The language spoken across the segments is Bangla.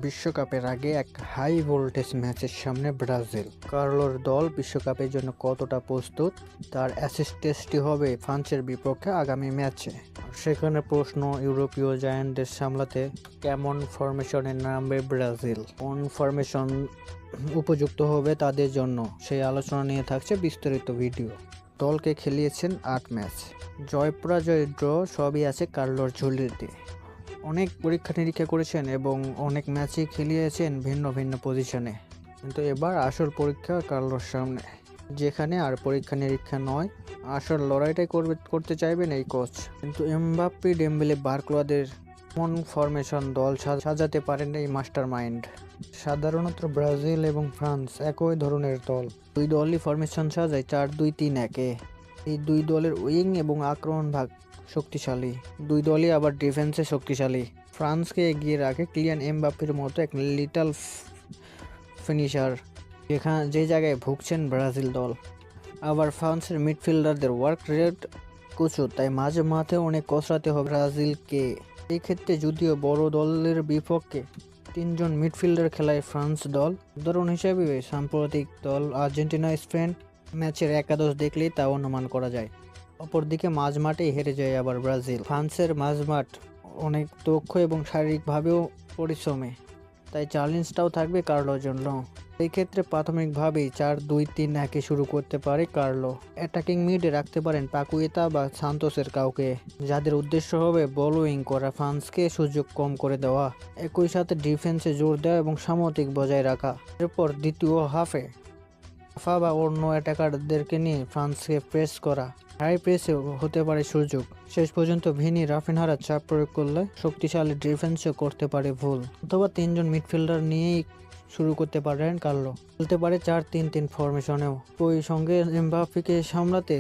বিশ্বকাপের আগে এক হাই ভোল্টেজ ম্যাচের সামনে ব্রাজিল। কার্লোর দল বিশ্বকাপের জন্য কতটা প্রস্তুত, তার অ্যাসিস্ট টেস্টটি হবে ফ্রান্সের বিপক্ষে আগামী ম্যাচে। সেখানে প্রশ্ন, ইউরোপীয় জায়ান্টদের সামলাতে কেমন ফরমেশনে নামবে ব্রাজিল, কোন ফরমেশন উপযুক্ত হবে তাদের জন্য, সেই আলোচনা নিয়ে থাকছে বিস্তারিত ভিডিও। দলকে খেলিয়েছেন 8 ম্যাচ, জয় পরাজয় ড্র সবই আছে কার্লোর ঝুলিতে। অনেক পরীক্ষা নিরীক্ষা করেছেন এবং অনেক ম্যাচই খেলিয়েছেন ভিন্ন ভিন্ন পজিশনে, কিন্তু এবার আসল পরীক্ষা কার্লোর সামনে, যেখানে আর পরীক্ষা নিরীক্ষা নয়, আসল লড়াইটাই করতে চাইবেন এই কোচ। কিন্তু এমবাপ্পে, ডেম্বেলে, বার্কলোদের এমন ফরমেশন দল সাজাতে পারেন এই মাস্টার মাইন্ড। সাধারণত ব্রাজিল এবং ফ্রান্স একই ধরনের দল, দুই দলই ফরমেশন সাজায় 4-2-3-1-এ। এই দুই দলের উইং এবং আক্রমণ ভাগ শক্তিশালী, দুই দলই আবার ডিফেন্সে শক্তিশালী। ফ্রান্সকে এগিয়ে রাখে কিলিয়ান এমবাপ্পের মতো এক লিটল ফিনিশার, যে জায়গায় ভুগছেন ব্রাজিল দল। আবার ফ্রান্সের মিডফিল্ডারদের ওয়ার্ক রেট প্রচুর, তাই মাঝে মাঠে অনেক কসরাতে হবে ব্রাজিলকে। এই ক্ষেত্রে যদিও বড় দলের বিপক্ষে 3 জন মিডফিল্ডার খেলায় ফ্রান্স দল, উদাহরণ হিসেবে সাম্প্রতিক দল আর্জেন্টিনা স্পেন ম্যাচের একাদশ দেখলেই তা অনুমান করা যায়। অপরদিকে মাঝমাঠে হেরে যায় আবার ব্রাজিল। ফ্রান্সের মাঝমাঠ অনেক দক্ষ এবং শারীরিকভাবেও পরিশ্রমী, তাই চ্যালেঞ্জটাও থাকবে কার্লোর জন্য। এই ক্ষেত্রে প্রাথমিকভাবেই 4-2-3-1-এ শুরু করতে পারে কার্লো। অ্যাটাকিং মিডে রাখতে পারেন পাকুয়েতা বা সান্তোসের কাউকে, যাদের উদ্দেশ্য হবে বল উইং করা, ফ্রান্সকে সুযোগ কম করে দেওয়া, একই সাথে ডিফেন্সে জোর দেওয়া এবং সামগ্রিক বজায় রাখা। এরপর দ্বিতীয় হাফে রাফা বা অন্য অ্যাটাকারদেরকে নিয়ে ফ্রান্সকে প্রেস করা, হাই প্রেসে হতে পারে সুযোগ। শেষ পর্যন্ত ভিনি রাফিনহারা চাপ প্রয়োগ করলে শক্তিশালী ডিফেন্সও করতে পারে ভুল, অথবা 3 জন মিডফিল্ডার নিয়েই শুরু করতে পারেন কার্লো। খেলতে পারে 4-3-3 ফরমেশনেও। ওই সঙ্গে এমবাপ্পেকে সামলাতে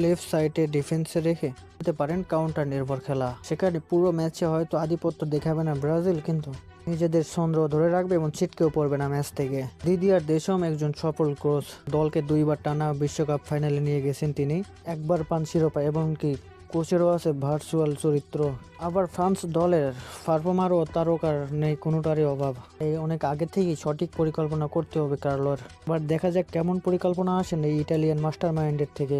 লেফট সাইডে ডিফেন্সে রেখে খেলতে পারেন কাউন্টার নির্ভর খেলা। সেখানে পুরো ম্যাচে হয়তো আধিপত্য দেখাবে না ব্রাজিল, কিন্তু নিজেদের ছন্দ ধরে রাখবে এবং ছিটকেও পড়বে না ম্যাচ থেকে। দিদিয়ার দেশম একজন সফল কোচ, দলকে 2 বার টানা বিশ্বকাপ ফাইনালে নিয়ে গেছেন তিনি, একবার পান শিরোপা, এমনকি কোচেরও আছে ভার্চুয়াল চরিত্র। আবার ফ্রান্স দলের পারফর্মার ও তারকার নেই কোনোটারই অভাব, এই অনেক আগে থেকেই সঠিক পরিকল্পনা করতে হবে কার্লোর। এবার দেখা যাক কেমন পরিকল্পনা আসেন এই ইটালিয়ান মাস্টার মাইন্ডের থেকে।